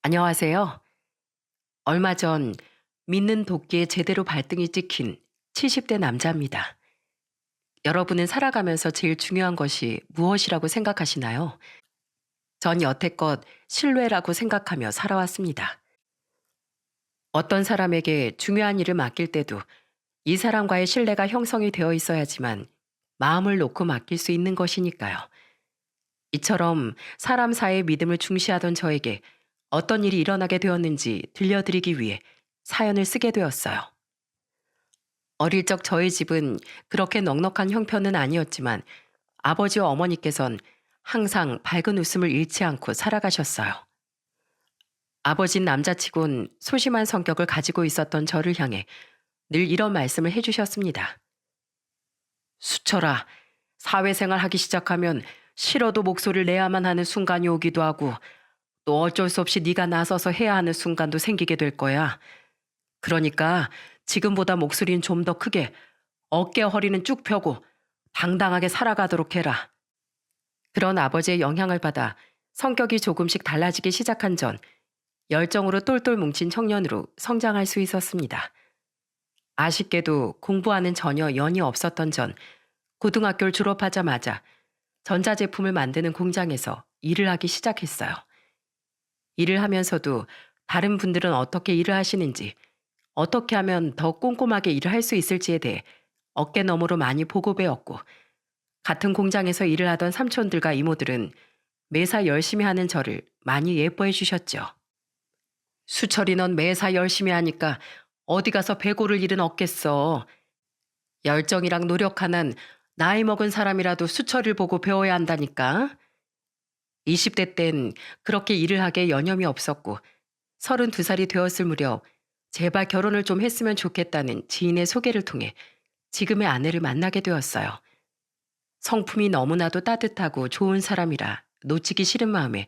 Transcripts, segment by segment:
안녕하세요. 얼마 전 믿는 도끼에 제대로 발등이 찍힌 70대 남자입니다. 여러분은 살아가면서 제일 중요한 것이 무엇이라고 생각하시나요? 전 여태껏 신뢰라고 생각하며 살아왔습니다. 어떤 사람에게 중요한 일을 맡길 때도 이 사람과의 신뢰가 형성이 되어 있어야지만 마음을 놓고 맡길 수 있는 것이니까요. 이처럼 사람 사이의 믿음을 중시하던 저에게 어떤 일이 일어나게 되었는지 들려드리기 위해 사연을 쓰게 되었어요. 어릴 적 저희 집은 그렇게 넉넉한 형편은 아니었지만 아버지와 어머니께선 항상 밝은 웃음을 잃지 않고 살아가셨어요. 아버진 남자치곤 소심한 성격을 가지고 있었던 저를 향해 늘 이런 말씀을 해주셨습니다. 수철아, 사회생활 하기 시작하면 싫어도 목소리를 내야만 하는 순간이 오기도 하고 또 어쩔 수 없이 네가 나서서 해야 하는 순간도 생기게 될 거야. 그러니까 지금보다 목소리는 좀 더 크게 어깨 허리는 쭉 펴고 당당하게 살아가도록 해라. 그런 아버지의 영향을 받아 성격이 조금씩 달라지기 시작한 전 열정으로 똘똘 뭉친 청년으로 성장할 수 있었습니다. 아쉽게도 공부와는 전혀 연이 없었던 전 고등학교를 졸업하자마자 전자제품을 만드는 공장에서 일을 하기 시작했어요. 일을 하면서도 다른 분들은 어떻게 일을 하시는지, 어떻게 하면 더 꼼꼼하게 일을 할 수 있을지에 대해 어깨너머로 많이 보고 배웠고, 같은 공장에서 일을 하던 삼촌들과 이모들은 매사 열심히 하는 저를 많이 예뻐해 주셨죠. 수철이 넌 매사 열심히 하니까 어디 가서 배고를 일은 없겠어. 열정이랑 노력 하나는 나이 먹은 사람이라도 수철을 보고 배워야 한다니까. 20대 땐 그렇게 일을 하기에 여념이 없었고 32살이 되었을 무렵 제발 결혼을 좀 했으면 좋겠다는 지인의 소개를 통해 지금의 아내를 만나게 되었어요. 성품이 너무나도 따뜻하고 좋은 사람이라 놓치기 싫은 마음에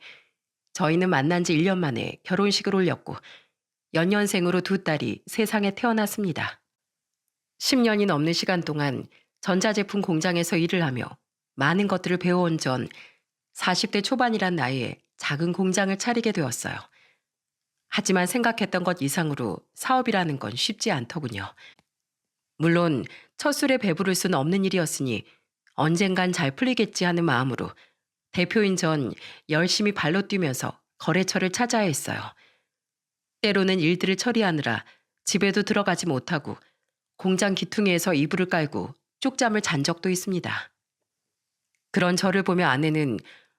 저희는 만난 지 1년 만에 결혼식을 올렸고 연년생으로 두 딸이 세상에 태어났습니다. 10년이 넘는 시간 동안 전자제품 공장에서 일을 하며 많은 것들을 배워온 전 40대 초반이란 나이에 작은 공장을 차리게 되었어요. 하지만 생각했던 것 이상으로 사업이라는 건 쉽지 않더군요. 물론 첫 술에 배부를 수는 없는 일이었으니 언젠간 잘 풀리겠지 하는 마음으로 대표인 전 열심히 발로 뛰면서 거래처를 찾아야 했어요. 때로는 일들을 처리하느라 집에도 들어가지 못하고 공장 기퉁이에서 이불을 깔고 쪽잠을 잔 적도 있습니다. 그런 저를 보며 아내는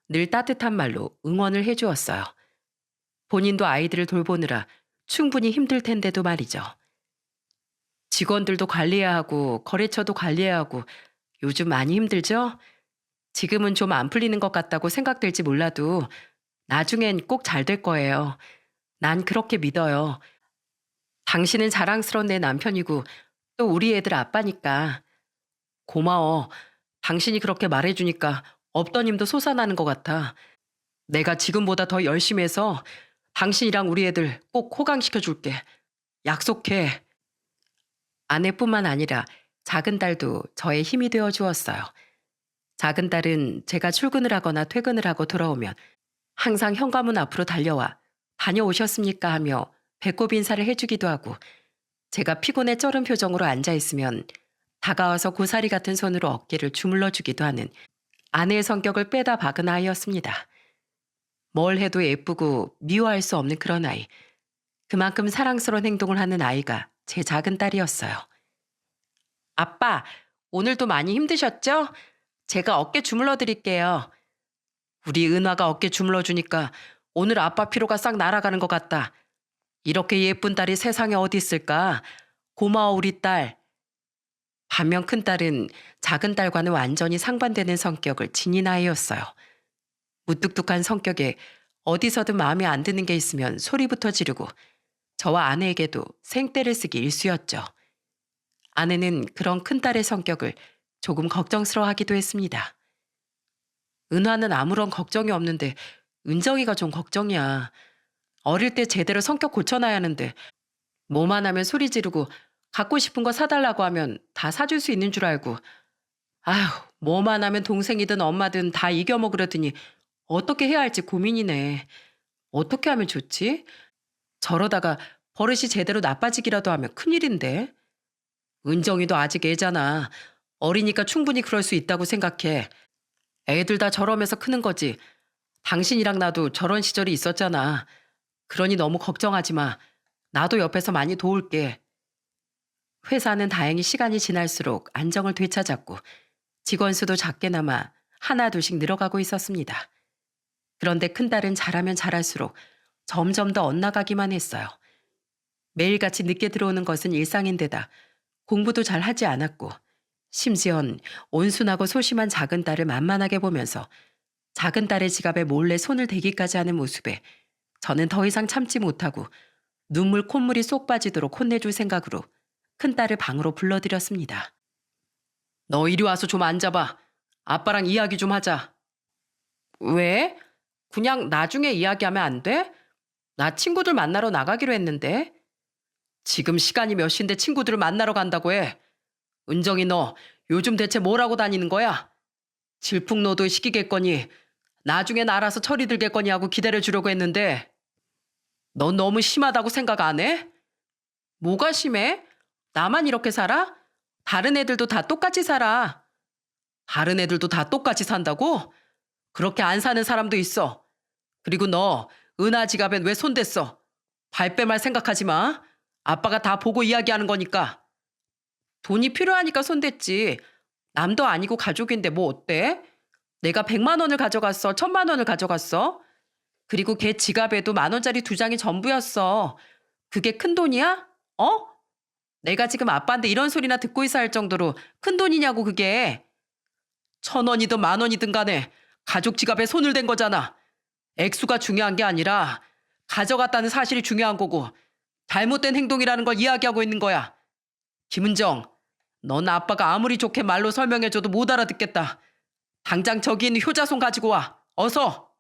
늘 따뜻한 말로 응원을 해주었어요. 본인도 아이들을 돌보느라 충분히 힘들 텐데도 말이죠. 직원들도 관리해야 하고 거래처도 관리해야 하고 요즘 많이 힘들죠? 지금은 좀 안 풀리는 것 같다고 생각될지 몰라도 나중엔 꼭 잘 될 거예요. 난 그렇게 믿어요. 당신은 자랑스러운 내 남편이고 또 우리 애들 아빠니까. 고마워. 당신이 그렇게 말해주니까 없던 힘도 솟아나는 것 같아. 내가 지금보다 더 열심히 해서 당신이랑 우리 애들 꼭 호강시켜 줄게. 약속해. 아내뿐만 아니라 작은 딸도 저의 힘이 되어 주었어요. 작은 딸은 제가 출근을 하거나 퇴근을 하고 돌아오면 항상 현관문 앞으로 달려와 다녀오셨습니까 하며 배꼽 인사를 해주기도 하고 제가 피곤에 쩔은 표정으로 앉아있으면 다가와서 고사리 같은 손으로 어깨를 주물러 주기도 하는 아내의 성격을 빼다 박은 아이였습니다. 뭘 해도 예쁘고 미워할 수 없는 그런 아이. 그만큼 사랑스러운 행동을 하는 아이가 제 작은 딸이었어요. 아빠, 오늘도 많이 힘드셨죠? 제가 어깨 주물러 드릴게요. 우리 은화가 어깨 주물러 주니까 오늘 아빠 피로가 싹 날아가는 것 같다. 이렇게 예쁜 딸이 세상에 어디 있을까? 고마워 우리 딸. 반면 큰딸은 작은 딸과는 완전히 상반되는 성격을 지닌 아이였어요. 무뚝뚝한 성격에 어디서든 마음에 안 드는 게 있으면 소리부터 지르고 저와 아내에게도 생떼를 쓰기 일쑤였죠. 아내는 그런 큰딸의 성격을 조금 걱정스러워하기도 했습니다. 은화는 아무런 걱정이 없는데 은정이가 좀 걱정이야. 어릴 때 제대로 성격 고쳐놔야 하는데 뭐만 하면 소리 지르고 갖고 싶은 거 사달라고 하면 다 사줄 수 있는 줄 알고 아휴 뭐만 하면 동생이든 엄마든 다 이겨먹으려더니 어떻게 해야 할지 고민이네. 어떻게 하면 좋지? 저러다가 버릇이 제대로 나빠지기라도 하면 큰일인데. 은정이도 아직 애잖아. 어리니까 충분히 그럴 수 있다고 생각해. 애들 다 저러면서 크는 거지. 당신이랑 나도 저런 시절이 있었잖아. 그러니 너무 걱정하지 마. 나도 옆에서 많이 도울게. 회사는 다행히 시간이 지날수록 안정을 되찾았고 직원 수도 작게나마 하나둘씩 늘어가고 있었습니다. 그런데 큰딸은 잘하면 잘할수록 점점 더 엇나가기만 했어요. 매일같이 늦게 들어오는 것은 일상인데다 공부도 잘 하지 않았고 심지어는 온순하고 소심한 작은 딸을 만만하게 보면서 작은 딸의 지갑에 몰래 손을 대기까지 하는 모습에 저는 더 이상 참지 못하고 눈물 콧물이 쏙 빠지도록 혼내줄 생각으로 큰딸을 방으로 불러들였습니다. 너 이리 와서 좀 앉아봐. 아빠랑 이야기 좀 하자. 왜? 그냥 나중에 이야기하면 안 돼? 나 친구들 만나러 나가기로 했는데. 지금 시간이 몇 시인데 친구들을 만나러 간다고 해. 은정이 너 요즘 대체 뭘 하고 다니는 거야? 질풍노도 시키겠거니 나중엔 알아서 철이 들겠거니 하고 기다려주려고 했는데 넌 너무 심하다고 생각 안 해? 뭐가 심해? 나만 이렇게 살아? 다른 애들도 다 똑같이 살아. 다른 애들도 다 똑같이 산다고? 그렇게 안 사는 사람도 있어. 그리고 너 은하 지갑엔 왜 손댔어? 발뺌할 생각하지 마. 아빠가 다 보고 이야기하는 거니까. 돈이 필요하니까 손댔지. 남도 아니고 가족인데 뭐 어때? 내가 100만 원을 가져갔어. 1000만 원을 가져갔어. 그리고 걔 지갑에도 10,000원짜리 2장이 전부였어. 그게 큰 돈이야? 어? 내가 지금 아빠한테 이런 소리나 듣고 있어 할 정도로 큰 돈이냐고 그게. 1,000원이든 10,000원이든 간에 가족 지갑에 손을 댄 거잖아. 액수가 중요한 게 아니라 가져갔다는 사실이 중요한 거고 잘못된 행동이라는 걸 이야기하고 있는 거야. 김은정, 넌 아빠가 아무리 좋게 말로 설명해줘도 못 알아듣겠다. 당장 저기 있는 효자손 가지고 와. 어서.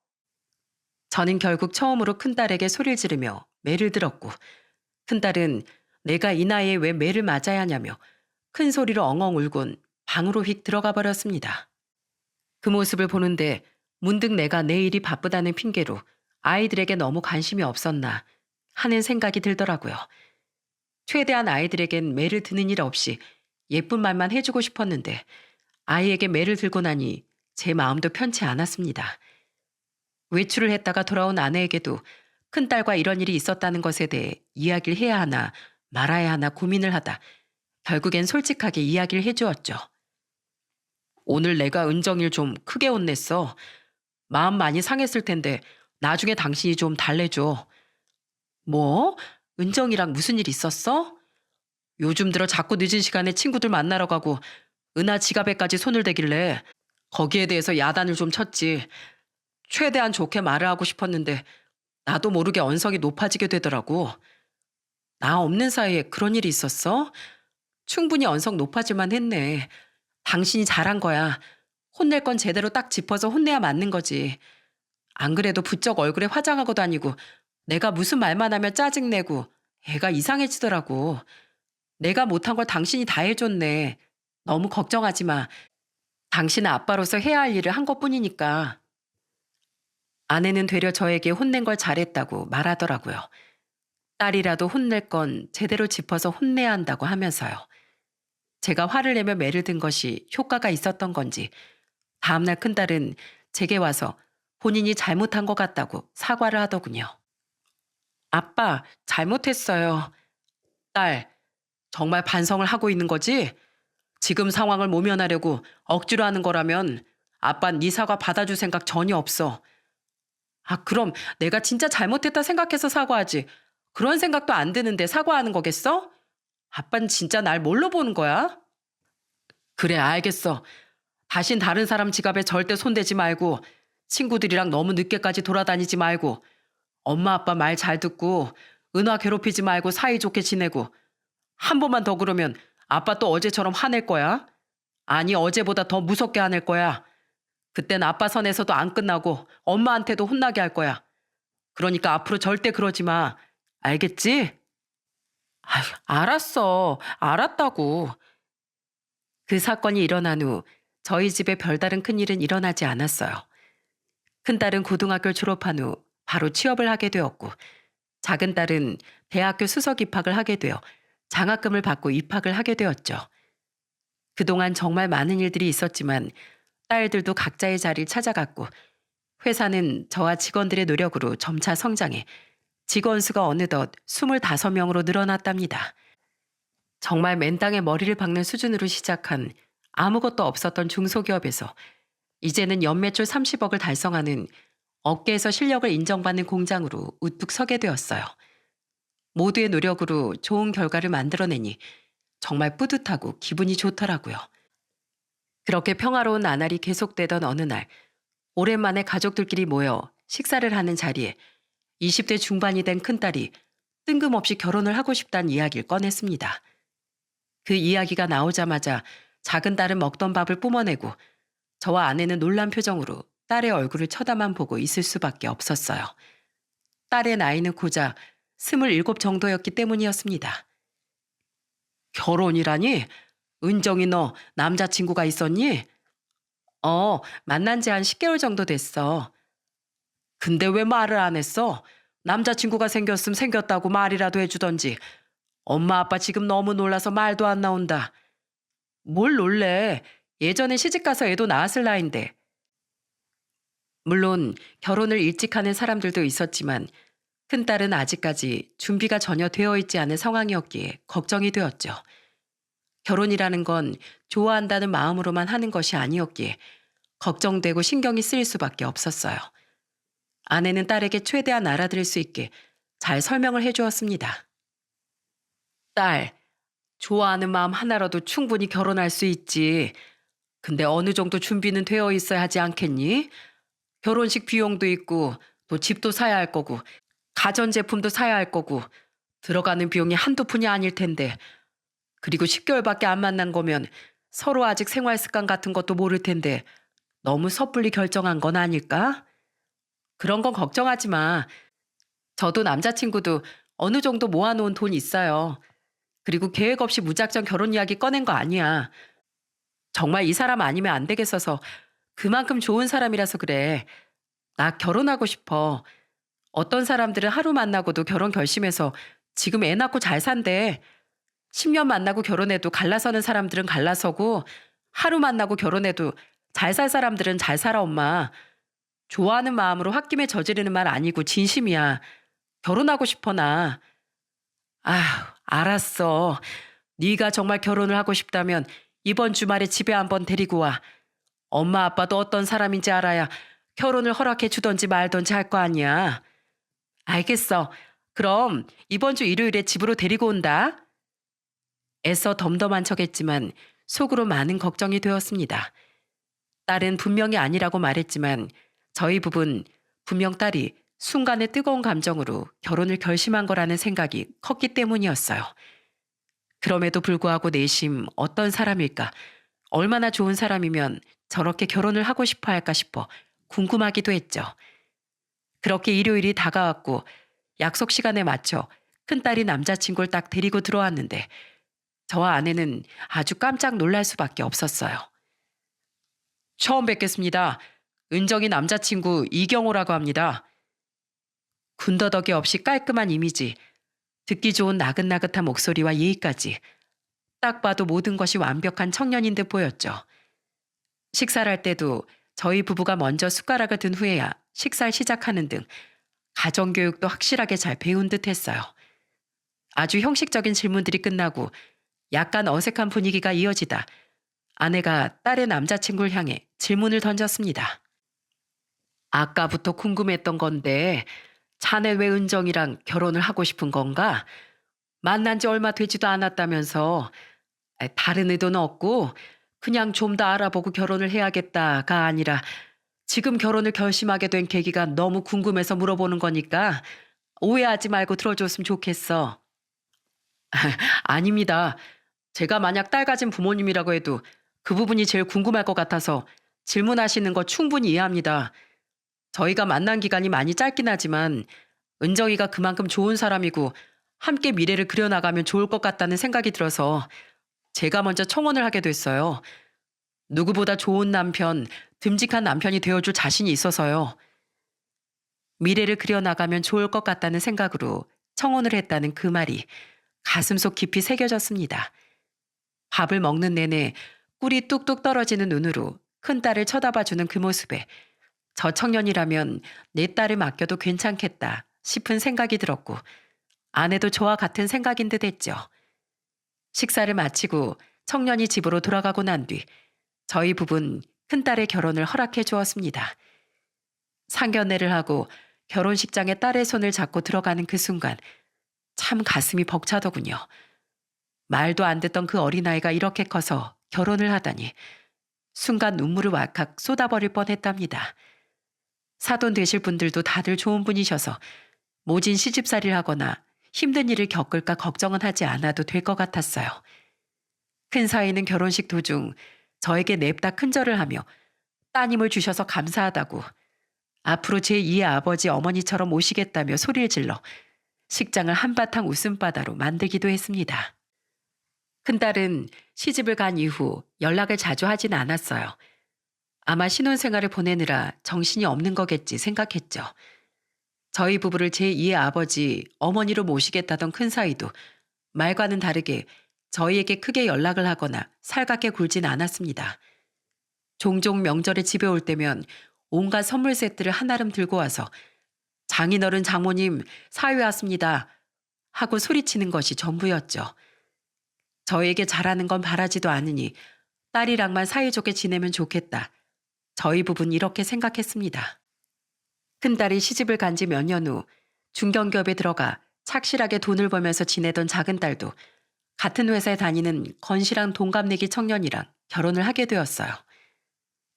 저는 결국 처음으로 큰딸에게 소리를 지르며 매를 들었고 큰딸은 내가 이 나이에 왜 매를 맞아야 하냐며 큰 소리로 엉엉 울곤 방으로 휙 들어가 버렸습니다. 그 모습을 보는데 문득 내가 내 일이 바쁘다는 핑계로 아이들에게 너무 관심이 없었나 하는 생각이 들더라고요. 최대한 아이들에겐 매를 드는 일 없이 예쁜 말만 해주고 싶었는데 아이에게 매를 들고 나니 제 마음도 편치 않았습니다. 외출을 했다가 돌아온 아내에게도 큰딸과 이런 일이 있었다는 것에 대해 이야기를 해야 하나 말아야 하나 고민을 하다 결국엔 솔직하게 이야기를 해주었죠. 오늘 내가 은정이를 좀 크게 혼냈어. 마음 많이 상했을 텐데 나중에 당신이 좀 달래줘. 뭐? 은정이랑 무슨 일 있었어? 요즘 들어 자꾸 늦은 시간에 친구들 만나러 가고 은하 지갑에까지 손을 대길래 거기에 대해서 야단을 좀 쳤지. 최대한 좋게 말을 하고 싶었는데 나도 모르게 언성이 높아지게 되더라고. 나 없는 사이에 그런 일이 있었어? 충분히 언성 높아질만 했네. 당신이 잘한 거야. 혼낼 건 제대로 딱 짚어서 혼내야 맞는 거지. 안 그래도 부쩍 얼굴에 화장하고 다니고 내가 무슨 말만 하면 짜증내고 애가 이상해지더라고. 내가 못한 걸 당신이 다 해줬네. 너무 걱정하지 마. 당신은 아빠로서 해야 할 일을 한 것뿐이니까. 아내는 되려 저에게 혼낸 걸 잘했다고 말하더라고요. 딸이라도 혼낼 건 제대로 짚어서 혼내야 한다고 하면서요. 제가 화를 내며 매를 든 것이 효과가 있었던 건지 다음날 큰딸은 제게 와서 본인이 잘못한 것 같다고 사과를 하더군요. 아빠, 잘못했어요. 딸, 정말 반성을 하고 있는 거지? 지금 상황을 모면하려고 억지로 하는 거라면 아빤 네 사과 받아줄 생각 전혀 없어. 아, 그럼 내가 진짜 잘못했다 생각해서 사과하지. 그런 생각도 안 드는데 사과하는 거겠어? 아빤 진짜 날 뭘로 보는 거야? 그래, 알겠어. 다신 다른 사람 지갑에 절대 손대지 말고 친구들이랑 너무 늦게까지 돌아다니지 말고 엄마 아빠 말 잘 듣고 은화 괴롭히지 말고 사이좋게 지내고 한 번만 더 그러면 아빠 또 어제처럼 화낼 거야. 아니 어제보다 더 무섭게 화낼 거야. 그땐 아빠 선에서도 안 끝나고 엄마한테도 혼나게 할 거야. 그러니까 앞으로 절대 그러지 마. 알겠지? 아휴, 알았어. 알았다고. 그 사건이 일어난 후 저희 집에 별다른 큰일은 일어나지 않았어요. 큰딸은 고등학교를 졸업한 후 바로 취업을 하게 되었고, 작은 딸은 대학교 수석 입학을 하게 되어 장학금을 받고 입학을 하게 되었죠. 그동안 정말 많은 일들이 있었지만 딸들도 각자의 자리를 찾아갔고, 회사는 저와 직원들의 노력으로 점차 성장해 직원 수가 어느덧 25명으로 늘어났답니다. 정말 맨땅에 머리를 박는 수준으로 시작한 아무것도 없었던 중소기업에서 이제는 연매출 30억을 달성하는 업계에서 실력을 인정받는 공장으로 우뚝 서게 되었어요. 모두의 노력으로 좋은 결과를 만들어내니 정말 뿌듯하고 기분이 좋더라고요. 그렇게 평화로운 나날이 계속되던 어느 날, 오랜만에 가족들끼리 모여 식사를 하는 자리에 20대 중반이 된 큰딸이 뜬금없이 결혼을 하고 싶다는 이야기를 꺼냈습니다. 그 이야기가 나오자마자 작은 딸은 먹던 밥을 뿜어내고 저와 아내는 놀란 표정으로 딸의 얼굴을 쳐다만 보고 있을 수밖에 없었어요. 딸의 나이는 고작 27 정도였기 때문이었습니다. 결혼이라니? 은정이 너 남자친구가 있었니? 만난 지 한 10개월 정도 됐어. 근데 왜 말을 안 했어? 남자친구가 생겼으면 생겼다고 말이라도 해주던지. 엄마 아빠 지금 너무 놀라서 말도 안 나온다. 뭘 놀래? 예전에 시집가서 애도 낳았을 나인데. 물론 결혼을 일찍 하는 사람들도 있었지만 큰딸은 아직까지 준비가 전혀 되어 있지 않은 상황이었기에 걱정이 되었죠. 결혼이라는 건 좋아한다는 마음으로만 하는 것이 아니었기에 걱정되고 신경이 쓰일 수밖에 없었어요. 아내는 딸에게 최대한 알아들을 수 있게 잘 설명을 해주었습니다. 딸, 좋아하는 마음 하나라도 충분히 결혼할 수 있지. 근데 어느 정도 준비는 되어 있어야 하지 않겠니? 결혼식 비용도 있고 또 집도 사야 할 거고 가전제품도 사야 할 거고 들어가는 비용이 한두 푼이 아닐 텐데, 그리고 10개월밖에 안 만난 거면 서로 아직 생활 습관 같은 것도 모를 텐데 너무 섣불리 결정한 건 아닐까? 그런 건 걱정하지 마. 저도 남자친구도 어느 정도 모아놓은 돈 있어요. 그리고 계획 없이 무작정 결혼 이야기 꺼낸 거 아니야. 정말 이 사람 아니면 안 되겠어서 그만큼 좋은 사람이라서 그래. 나 결혼하고 싶어. 어떤 사람들은 하루 만나고도 결혼 결심해서 지금 애 낳고 잘 산대. 10년 만나고 결혼해도 갈라서는 사람들은 갈라서고 하루 만나고 결혼해도 잘 살 사람들은 잘 살아 엄마. 좋아하는 마음으로 홧김에 저지르는 말 아니고 진심이야. 결혼하고 싶어 나. 아휴, 알았어. 네가 정말 결혼을 하고 싶다면 이번 주말에 집에 한번 데리고 와. 엄마 아빠도 어떤 사람인지 알아야 결혼을 허락해 주던지 말던지 할 거 아니야. 알겠어. 그럼 이번 주 일요일에 집으로 데리고 온다. 애써 덤덤한 척했지만 속으로 많은 걱정이 되었습니다. 딸은 분명히 아니라고 말했지만 저희 부부는 분명 딸이 순간의 뜨거운 감정으로 결혼을 결심한 거라는 생각이 컸기 때문이었어요. 그럼에도 불구하고 내심 어떤 사람일까, 얼마나 좋은 사람이면 저렇게 결혼을 하고 싶어 할까 싶어 궁금하기도 했죠. 그렇게 일요일이 다가왔고 약속 시간에 맞춰 큰딸이 남자친구를 딱 데리고 들어왔는데 저와 아내는 아주 깜짝 놀랄 수밖에 없었어요. 처음 뵙겠습니다. 은정이 남자친구 이경호라고 합니다. 군더더기 없이 깔끔한 이미지, 듣기 좋은 나긋나긋한 목소리와 예의까지 딱 봐도 모든 것이 완벽한 청년인 듯 보였죠. 식사를 할 때도 저희 부부가 먼저 숟가락을 든 후에야 식사를 시작하는 등 가정교육도 확실하게 잘 배운 듯 했어요. 아주 형식적인 질문들이 끝나고 약간 어색한 분위기가 이어지다 아내가 딸의 남자친구를 향해 질문을 던졌습니다. 아까부터 궁금했던 건데 자네 왜 은정이랑 결혼을 하고 싶은 건가? 만난 지 얼마 되지도 않았다면서. 다른 의도는 없고 그냥 좀 더 알아보고 결혼을 해야겠다가 아니라 지금 결혼을 결심하게 된 계기가 너무 궁금해서 물어보는 거니까 오해하지 말고 들어줬으면 좋겠어. 아닙니다. 제가 만약 딸 가진 부모님이라고 해도 그 부분이 제일 궁금할 것 같아서 질문하시는 거 충분히 이해합니다. 저희가 만난 기간이 많이 짧긴 하지만 은정이가 그만큼 좋은 사람이고 함께 미래를 그려나가면 좋을 것 같다는 생각이 들어서 제가 먼저 청혼을 하게 됐어요. 누구보다 좋은 남편, 듬직한 남편이 되어줄 자신이 있어서요. 미래를 그려나가면 좋을 것 같다는 생각으로 청혼을 했다는 그 말이 가슴속 깊이 새겨졌습니다. 밥을 먹는 내내 꿀이 뚝뚝 떨어지는 눈으로 큰딸을 쳐다봐주는 그 모습에 저 청년이라면 내 딸을 맡겨도 괜찮겠다 싶은 생각이 들었고 아내도 저와 같은 생각인 듯 했죠. 식사를 마치고 청년이 집으로 돌아가고 난 뒤 저희 부부는 큰딸의 결혼을 허락해 주었습니다. 상견례를 하고 결혼식장에 딸의 손을 잡고 들어가는 그 순간 참 가슴이 벅차더군요. 말도 안 듣던 그 어린아이가 이렇게 커서 결혼을 하다니 순간 눈물을 왈칵 쏟아버릴 뻔했답니다. 사돈 되실 분들도 다들 좋은 분이셔서 모진 시집살이를 하거나 힘든 일을 겪을까 걱정은 하지 않아도 될 것 같았어요. 큰 사위는 결혼식 도중 저에게 냅다 큰절을 하며 따님을 주셔서 감사하다고 앞으로 제2의 아버지 어머니처럼 모시겠다며 소리를 질러 식장을 한바탕 웃음바다로 만들기도 했습니다. 큰딸은 시집을 간 이후 연락을 자주 하진 않았어요. 아마 신혼생활을 보내느라 정신이 없는 거겠지 생각했죠. 저희 부부를 제2의 아버지, 어머니로 모시겠다던 큰사위도 말과는 다르게 저희에게 크게 연락을 하거나 살갑게 굴진 않았습니다. 종종 명절에 집에 올 때면 온갖 선물 세트를 한아름 들고 와서 장인어른 장모님 사위 왔습니다 하고 소리치는 것이 전부였죠. 저에게 잘하는 건 바라지도 않으니 딸이랑만 사이좋게 지내면 좋겠다. 저희 부부는 이렇게 생각했습니다. 큰딸이 시집을 간 지 몇 년 후 중견기업에 들어가 착실하게 돈을 벌면서 지내던 작은딸도 같은 회사에 다니는 건실한 동갑내기 청년이랑 결혼을 하게 되었어요.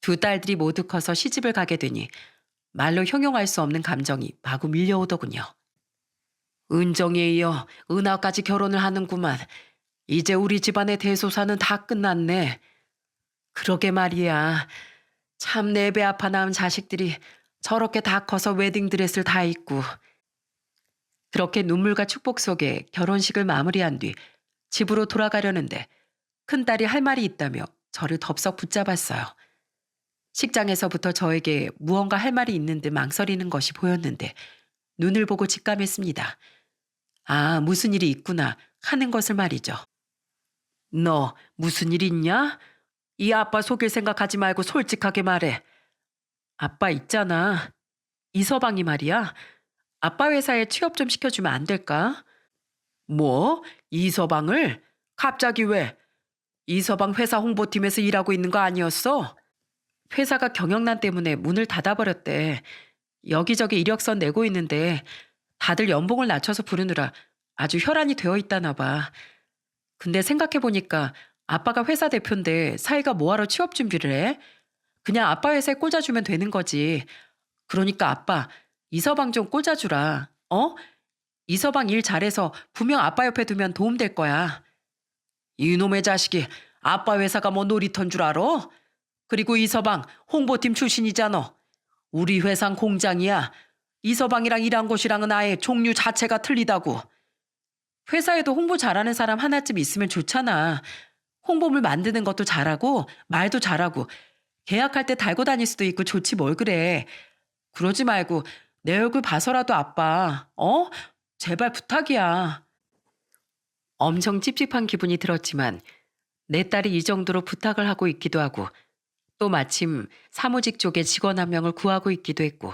두 딸들이 모두 커서 시집을 가게 되니 말로 형용할 수 없는 감정이 마구 밀려오더군요. 은정이에 이어 은하까지 결혼을 하는구만. 이제 우리 집안의 대소사는 다 끝났네. 그러게 말이야. 참 내 배 아파 낳은 자식들이 저렇게 다 커서 웨딩드레스를 다 입고. 그렇게 눈물과 축복 속에 결혼식을 마무리한 뒤 집으로 돌아가려는데 큰딸이 할 말이 있다며 저를 덥석 붙잡았어요. 식장에서부터 저에게 무언가 할 말이 있는 듯 망설이는 것이 보였는데 눈을 보고 직감했습니다. 아, 무슨 일이 있구나 하는 것을 말이죠. 너 무슨 일 있냐? 이 아빠 속일 생각하지 말고 솔직하게 말해. 아빠 있잖아. 이서방이 말이야. 아빠 회사에 취업 좀 시켜주면 안 될까? 뭐? 이서방을? 갑자기 왜? 이서방 회사 홍보팀에서 일하고 있는 거 아니었어? 회사가 경영난 때문에 문을 닫아버렸대. 여기저기 이력서 내고 있는데 다들 연봉을 낮춰서 부르느라 아주 혈안이 되어 있다나 봐. 근데 생각해보니까 아빠가 회사 대표인데 사이가 뭐하러 취업 준비를 해? 그냥 아빠 회사에 꽂아주면 되는 거지. 그러니까 아빠, 이서방 좀 꽂아주라. 어? 이서방 일 잘해서 분명 아빠 옆에 두면 도움될 거야. 이놈의 자식이 아빠 회사가 뭐 놀이터인 줄 알아? 그리고 이서방 홍보팀 출신이잖아. 우리 회사는 공장이야. 이서방이랑 일한 곳이랑은 아예 종류 자체가 틀리다고. 회사에도 홍보 잘하는 사람 하나쯤 있으면 좋잖아. 홍보물 만드는 것도 잘하고 말도 잘하고 계약할 때 달고 다닐 수도 있고 좋지 뭘 그래. 그러지 말고 내 얼굴 봐서라도 아빠, 제발 부탁이야. 엄청 찝찝한 기분이 들었지만 내 딸이 이 정도로 부탁을 하고 있기도 하고 또 마침 사무직 쪽에 직원 한 명을 구하고 있기도 했고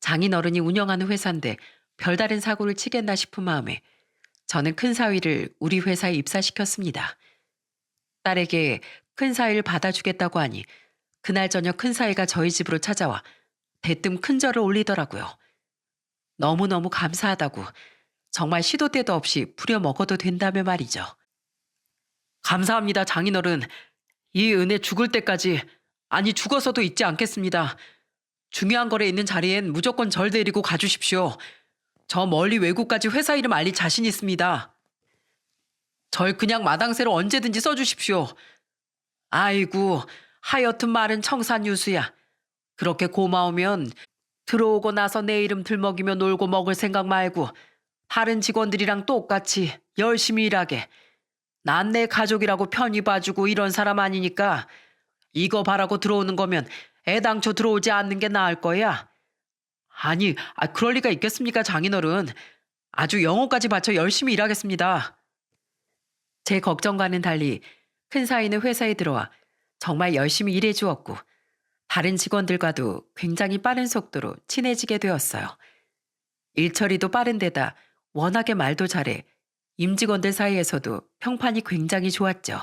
장인어른이 운영하는 회사인데 별다른 사고를 치겠나 싶은 마음에 저는 큰 사위를 우리 회사에 입사시켰습니다. 딸에게 큰 사위를 받아주겠다고 하니 그날 저녁 큰 사위가 저희 집으로 찾아와 대뜸 큰절을 올리더라고요. 너무너무 감사하다고 정말 시도 때도 없이 부려먹어도 된다며 말이죠. 감사합니다 장인어른. 이 은혜 죽을 때까지 아니 죽어서도 잊지 않겠습니다. 중요한 거래 있는 자리엔 무조건 절 데리고 가주십시오. 저 멀리 외국까지 회사 이름 알릴 자신 있습니다. 절 그냥 마당새로 언제든지 써주십시오. 아이고 하여튼 말은 청산유수야. 그렇게 고마우면 들어오고 나서 내 이름 들먹이며 놀고 먹을 생각 말고 다른 직원들이랑 똑같이 열심히 일하게. 난 내 가족이라고 편히 봐주고 이런 사람 아니니까 이거 바라고 들어오는 거면 애당초 들어오지 않는 게 나을 거야. 아니, 그럴 리가 있겠습니까, 장인어른. 아주 영혼까지 바쳐 열심히 일하겠습니다. 제 걱정과는 달리 큰 사위는 회사에 들어와 정말 열심히 일해 주었고 다른 직원들과도 굉장히 빠른 속도로 친해지게 되었어요. 일 처리도 빠른 데다 워낙에 말도 잘해 임직원들 사이에서도 평판이 굉장히 좋았죠.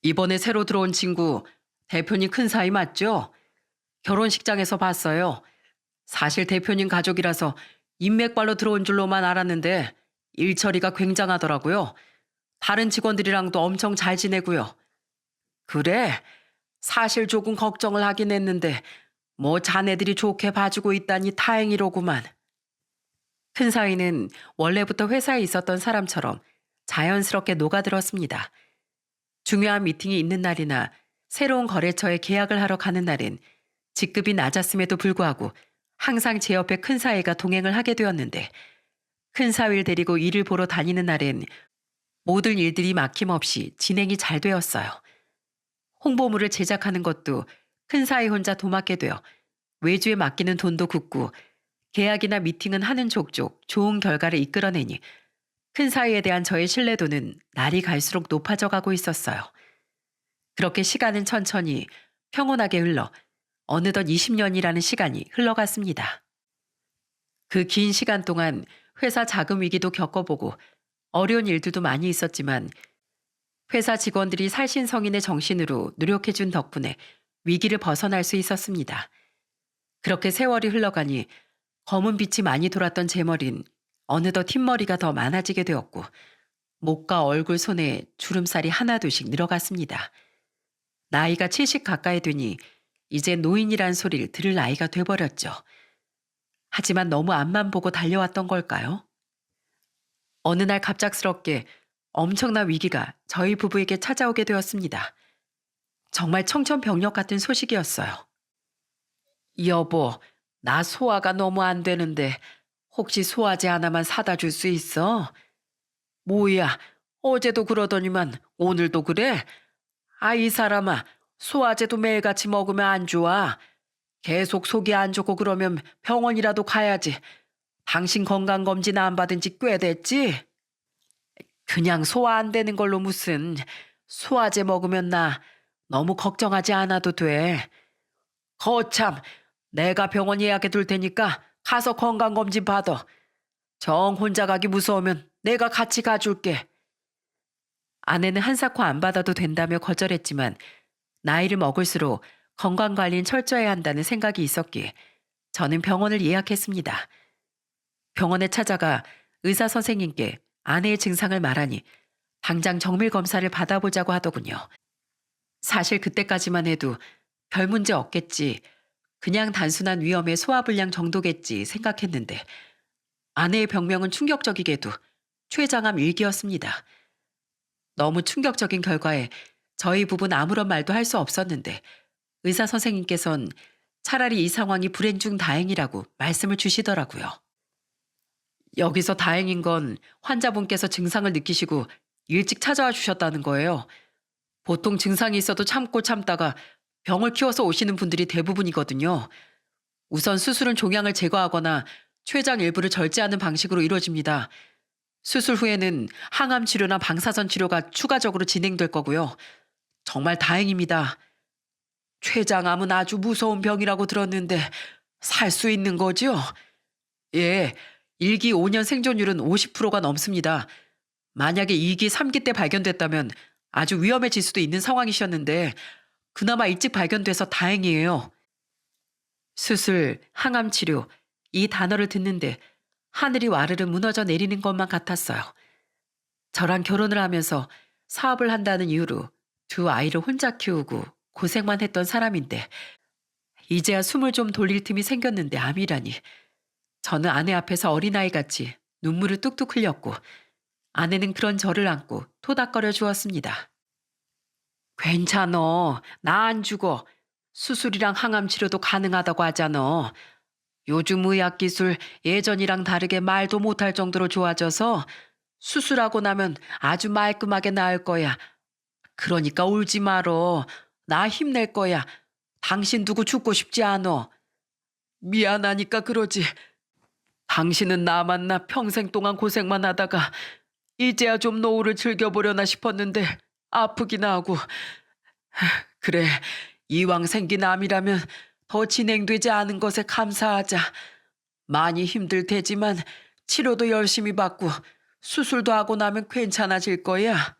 이번에 새로 들어온 친구 대표님 큰 사위 맞죠? 결혼식장에서 봤어요. 사실 대표님 가족이라서 인맥발로 들어온 줄로만 알았는데 일 처리가 굉장하더라고요. 다른 직원들이랑도 엄청 잘 지내고요. 그래? 사실 조금 걱정을 하긴 했는데 뭐 자네들이 좋게 봐주고 있다니 다행이로구만. 큰 사위는 원래부터 회사에 있었던 사람처럼 자연스럽게 녹아들었습니다. 중요한 미팅이 있는 날이나 새로운 거래처에 계약을 하러 가는 날엔 직급이 낮았음에도 불구하고 항상 제 옆에 큰 사위가 동행을 하게 되었는데 큰 사위를 데리고 일을 보러 다니는 날엔 모든 일들이 막힘없이 진행이 잘 되었어요. 홍보물을 제작하는 것도 큰 사위 혼자 도맡게 되어 외주에 맡기는 돈도 굳고 계약이나 미팅은 하는 족족 좋은 결과를 이끌어내니 큰 사위에 대한 저의 신뢰도는 날이 갈수록 높아져 가고 있었어요. 그렇게 시간은 천천히 평온하게 흘러 어느덧 20년이라는 시간이 흘러갔습니다. 그 긴 시간 동안 회사 자금 위기도 겪어보고 어려운 일들도 많이 있었지만 회사 직원들이 살신성인의 정신으로 노력해준 덕분에 위기를 벗어날 수 있었습니다. 그렇게 세월이 흘러가니 검은 빛이 많이 돌았던 제 머린 어느덧 흰머리가 더 많아지게 되었고 목과 얼굴 손에 주름살이 하나둘씩 늘어갔습니다. 나이가 70 가까이 되니 이제 노인이란 소리를 들을 나이가 돼버렸죠. 하지만 너무 앞만 보고 달려왔던 걸까요? 어느 날 갑작스럽게 엄청난 위기가 저희 부부에게 찾아오게 되었습니다. 정말 청천벽력 같은 소식이었어요. 여보, 나 소화가 너무 안 되는데 혹시 소화제 하나만 사다 줄 수 있어? 뭐야, 어제도 그러더니만 오늘도 그래? 이 사람아, 소화제도 매일같이 먹으면 안 좋아. 계속 속이 안 좋고 그러면 병원이라도 가야지. 당신 건강검진 안 받은 지 꽤 됐지? 그냥 소화 안 되는 걸로 무슨 소화제 먹으면 나 너무 걱정하지 않아도 돼. 거참, 내가 병원 예약해 둘 테니까 가서 건강검진 받아. 정 혼자 가기 무서우면 내가 같이 가줄게. 아내는 한사코 안 받아도 된다며 거절했지만 나이를 먹을수록 건강관리는 철저해야 한다는 생각이 있었기에 저는 병원을 예약했습니다. 병원에 찾아가 의사 선생님께 아내의 증상을 말하니 당장 정밀 검사를 받아보자고 하더군요. 사실 그때까지만 해도 별 문제 없겠지, 그냥 단순한 위험의 소화불량 정도겠지 생각했는데 아내의 병명은 충격적이게도 췌장암 1기였습니다. 너무 충격적인 결과에 저희 부부는 아무런 말도 할 수 없었는데 의사 선생님께선 차라리 이 상황이 불행 중 다행이라고 말씀을 주시더라고요. 여기서 다행인 건 환자분께서 증상을 느끼시고 일찍 찾아와 주셨다는 거예요. 보통 증상이 있어도 참고 참다가 병을 키워서 오시는 분들이 대부분이거든요. 우선 수술은 종양을 제거하거나 췌장 일부를 절제하는 방식으로 이루어집니다. 수술 후에는 항암 치료나 방사선 치료가 추가적으로 진행될 거고요. 정말 다행입니다. 췌장암은 아주 무서운 병이라고 들었는데 살 수 있는 거죠? 예, 1기 5년 생존율은 50%가 넘습니다. 만약에 2기, 3기 때 발견됐다면 아주 위험해질 수도 있는 상황이셨는데 그나마 일찍 발견돼서 다행이에요. 수술, 항암 치료, 이 단어를 듣는데 하늘이 와르르 무너져 내리는 것만 같았어요. 저랑 결혼을 하면서 사업을 한다는 이유로 두 아이를 혼자 키우고 고생만 했던 사람인데 이제야 숨을 좀 돌릴 틈이 생겼는데 암이라니. 저는 아내 앞에서 어린아이같이 눈물을 뚝뚝 흘렸고 아내는 그런 저를 안고 토닥거려 주었습니다. 괜찮어. 나 안 죽어. 수술이랑 항암 치료도 가능하다고 하잖아. 요즘 의학기술 예전이랑 다르게 말도 못할 정도로 좋아져서 수술하고 나면 아주 말끔하게 나을 거야. 그러니까 울지 말어. 나 힘낼 거야. 당신 두고 죽고 싶지 않어. 미안하니까 그러지. 당신은 나 만나 평생 동안 고생만 하다가 이제야 좀 노후를 즐겨보려나 싶었는데 아프기나 하고. 그래, 이왕 생긴 암이라면 더 진행되지 않은 것에 감사하자. 많이 힘들 테지만 치료도 열심히 받고 수술도 하고 나면 괜찮아질 거야.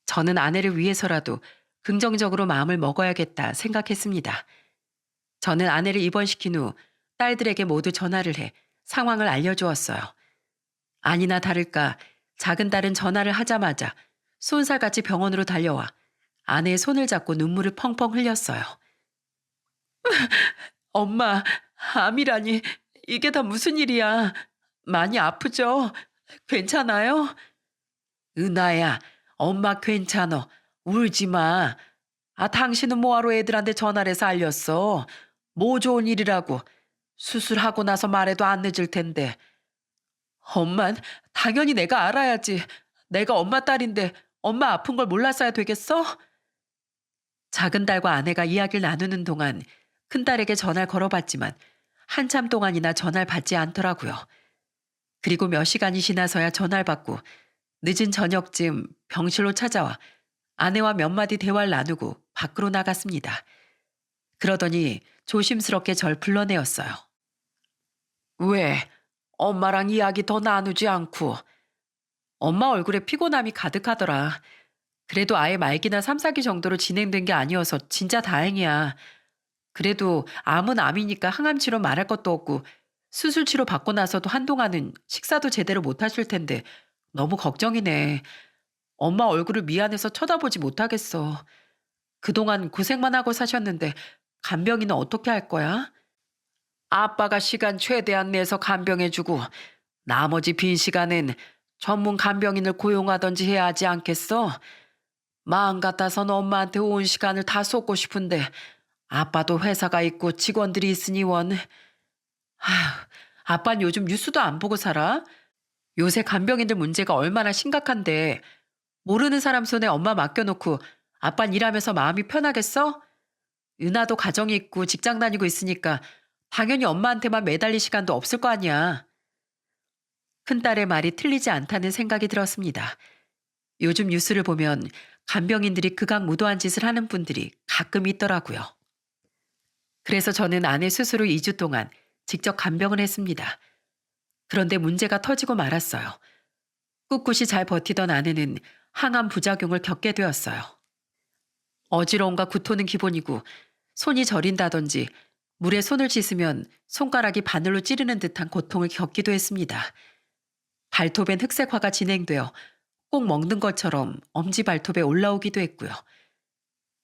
저는 아내를 위해서라도 긍정적으로 마음을 먹어야겠다 생각했습니다. 저는 아내를 입원시킨 후 딸들에게 모두 전화를 해 상황을 알려주었어요. 아니나 다를까 작은 딸은 전화를 하자마자 쏜살같이 병원으로 달려와 아내의 손을 잡고 눈물을 펑펑 흘렸어요. 엄마, 암이라니 이게 다 무슨 일이야. 많이 아프죠? 괜찮아요? 은하야, 엄마 괜찮어. 울지 마. 아, 당신은 뭐하러 애들한테 전화를 해서 알렸어? 뭐 좋은 일이라고. 수술하고 나서 말해도 안 늦을 텐데. 엄만, 당연히 내가 알아야지. 내가 엄마 딸인데 엄마 아픈 걸 몰랐어야 되겠어? 작은 딸과 아내가 이야기를 나누는 동안 큰 딸에게 전화를 걸어봤지만 한참 동안이나 전화를 받지 않더라고요. 그리고 몇 시간이 지나서야 전화를 받고 늦은 저녁쯤 병실로 찾아와 아내와 몇 마디 대화를 나누고 밖으로 나갔습니다. 그러더니 조심스럽게 절 불러내었어요. 왜? 엄마랑 이야기 더 나누지 않고. 엄마 얼굴에 피곤함이 가득하더라. 그래도 아예 말기나 3, 4기 정도로 진행된 게 아니어서 진짜 다행이야. 그래도 암은 암이니까 항암 치료 말할 것도 없고 수술 치료 받고 나서도 한동안은 식사도 제대로 못 하실 텐데 너무 걱정이네. 엄마 얼굴을 미안해서 쳐다보지 못하겠어. 그동안 고생만 하고 사셨는데 간병인은 어떻게 할 거야? 아빠가 시간 최대한 내서 간병해주고 나머지 빈 시간엔 전문 간병인을 고용하던지 해야 하지 않겠어? 마음 같아선 엄마한테 온 시간을 다 쏟고 싶은데 아빠도 회사가 있고 직원들이 있으니 원. 아휴, 아빠는 요즘 뉴스도 안 보고 살아? 요새 간병인들 문제가 얼마나 심각한데 모르는 사람 손에 엄마 맡겨놓고 아빠는 일하면서 마음이 편하겠어? 은하도 가정이 있고 직장 다니고 있으니까 당연히 엄마한테만 매달릴 시간도 없을 거 아니야. 큰딸의 말이 틀리지 않다는 생각이 들었습니다. 요즘 뉴스를 보면 간병인들이 극악무도한 짓을 하는 분들이 가끔 있더라고요. 그래서 저는 아내 수술 후 2주 동안 직접 간병을 했습니다. 그런데 문제가 터지고 말았어요. 꿋꿋이 잘 버티던 아내는 항암 부작용을 겪게 되었어요. 어지러움과 구토는 기본이고 손이 저린다든지 물에 손을 씻으면 손가락이 바늘로 찌르는 듯한 고통을 겪기도 했습니다. 발톱엔 흑색화가 진행되어 꼭 먹는 것처럼 엄지발톱에 올라오기도 했고요.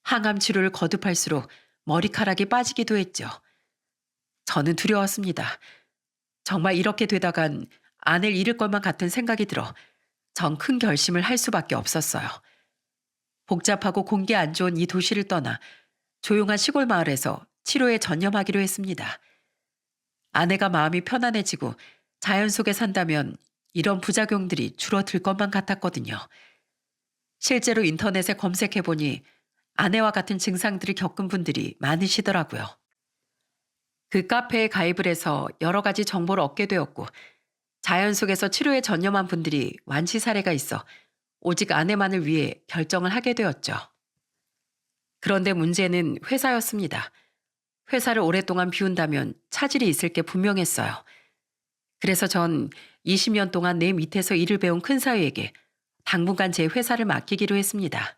항암 치료를 거듭할수록 머리카락이 빠지기도 했죠. 저는 두려웠습니다. 정말 이렇게 되다간 아내를 잃을 것만 같은 생각이 들어 전 큰 결심을 할 수밖에 없었어요. 복잡하고 공기 안 좋은 이 도시를 떠나 조용한 시골 마을에서 치료에 전념하기로 했습니다. 아내가 마음이 편안해지고 자연 속에 산다면 이런 부작용들이 줄어들 것만 같았거든요. 실제로 인터넷에 검색해보니 아내와 같은 증상들을 겪은 분들이 많으시더라고요. 그 카페에 가입을 해서 여러 가지 정보를 얻게 되었고 자연 속에서 치료에 전념한 분들이 완치 사례가 있어 오직 아내만을 위해 결정을 하게 되었죠. 그런데 문제는 회사였습니다. 회사를 오랫동안 비운다면 차질이 있을 게 분명했어요. 그래서 전 20년 동안 내 밑에서 일을 배운 큰 사위에게 당분간 제 회사를 맡기기로 했습니다.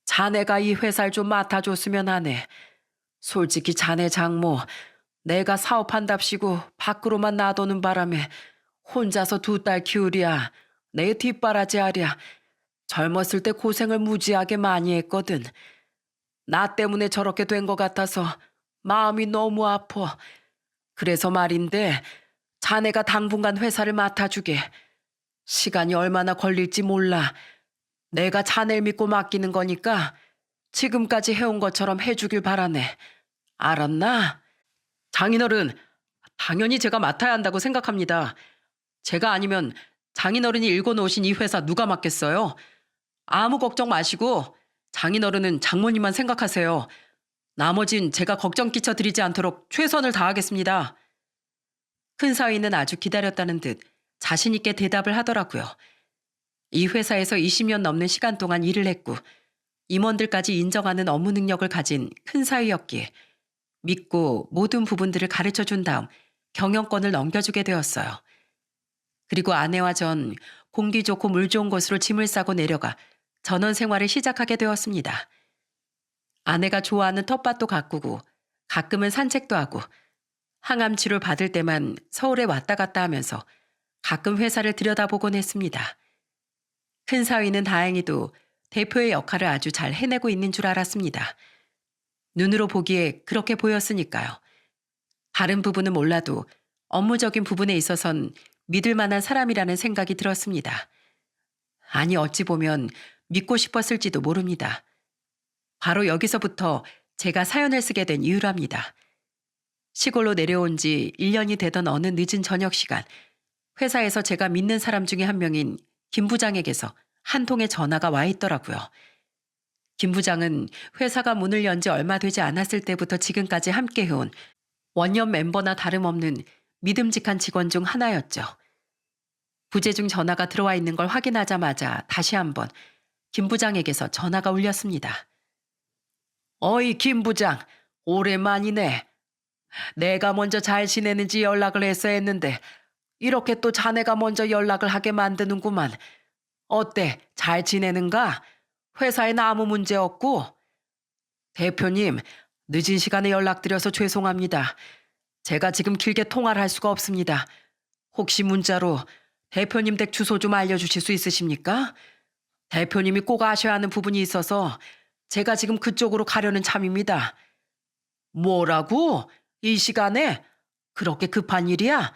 자네가 이 회사를 좀 맡아줬으면 하네. 솔직히 자네 장모, 내가 사업한답시고 밖으로만 놔두는 바람에 혼자서 2딸 키우랴, 내 뒷바라지 하랴. 젊었을 때 고생을 무지하게 많이 했거든. 나 때문에 저렇게 된 것 같아서 마음이 너무 아파. 그래서 말인데 자네가 당분간 회사를 맡아주게. 시간이 얼마나 걸릴지 몰라. 내가 자네를 믿고 맡기는 거니까 지금까지 해온 것처럼 해주길 바라네. 알았나? 장인어른, 당연히 제가 맡아야 한다고 생각합니다. 제가 아니면 장인어른이 읽어놓으신 이 회사 누가 맡겠어요? 아무 걱정 마시고 장인어른은 장모님만 생각하세요. 나머진 제가 걱정 끼쳐드리지 않도록 최선을 다하겠습니다. 큰 사위는 아주 기다렸다는 듯 자신 있게 대답을 하더라고요. 이 회사에서 20년 넘는 시간 동안 일을 했고 임원들까지 인정하는 업무 능력을 가진 큰 사위였기에 믿고 모든 부분들을 가르쳐 준 다음 경영권을 넘겨주게 되었어요. 그리고 아내와 전 공기 좋고 물 좋은 곳으로 짐을 싸고 내려가 전원 생활을 시작하게 되었습니다. 아내가 좋아하는 텃밭도 가꾸고 가끔은 산책도 하고 항암 치료 받을 때만 서울에 왔다 갔다 하면서 가끔 회사를 들여다보곤 했습니다. 큰 사위는 다행히도 대표의 역할을 아주 잘 해내고 있는 줄 알았습니다. 눈으로 보기에 그렇게 보였으니까요. 다른 부분은 몰라도 업무적인 부분에 있어선 믿을 만한 사람이라는 생각이 들었습니다. 아니 어찌 보면 믿고 싶었을지도 모릅니다. 바로 여기서부터 제가 사연을 쓰게 된 이유랍니다. 시골로 내려온 지 1년이 되던 어느 늦은 저녁 시간, 회사에서 제가 믿는 사람 중에 한 명인 김 부장에게서 한 통의 전화가 와 있더라고요. 김 부장은 회사가 문을 연 지 얼마 되지 않았을 때부터 지금까지 함께 해온 원년 멤버나 다름없는 믿음직한 직원 중 하나였죠. 부재중 전화가 들어와 있는 걸 확인하자마자 다시 한번 김 부장에게서 전화가 울렸습니다. 어이 김 부장, 오랜만이네. 내가 먼저 잘 지내는지 연락을 해서 했는데 이렇게 또 자네가 먼저 연락을 하게 만드는구만. 어때? 잘 지내는가? 회사엔 아무 문제 없고? 대표님, 늦은 시간에 연락드려서 죄송합니다. 제가 지금 길게 통화를 할 수가 없습니다. 혹시 문자로 대표님 댁 주소 좀 알려주실 수 있으십니까? 대표님이 꼭 아셔야 하는 부분이 있어서 제가 지금 그쪽으로 가려는 참입니다. 뭐라고? 이 시간에? 그렇게 급한 일이야?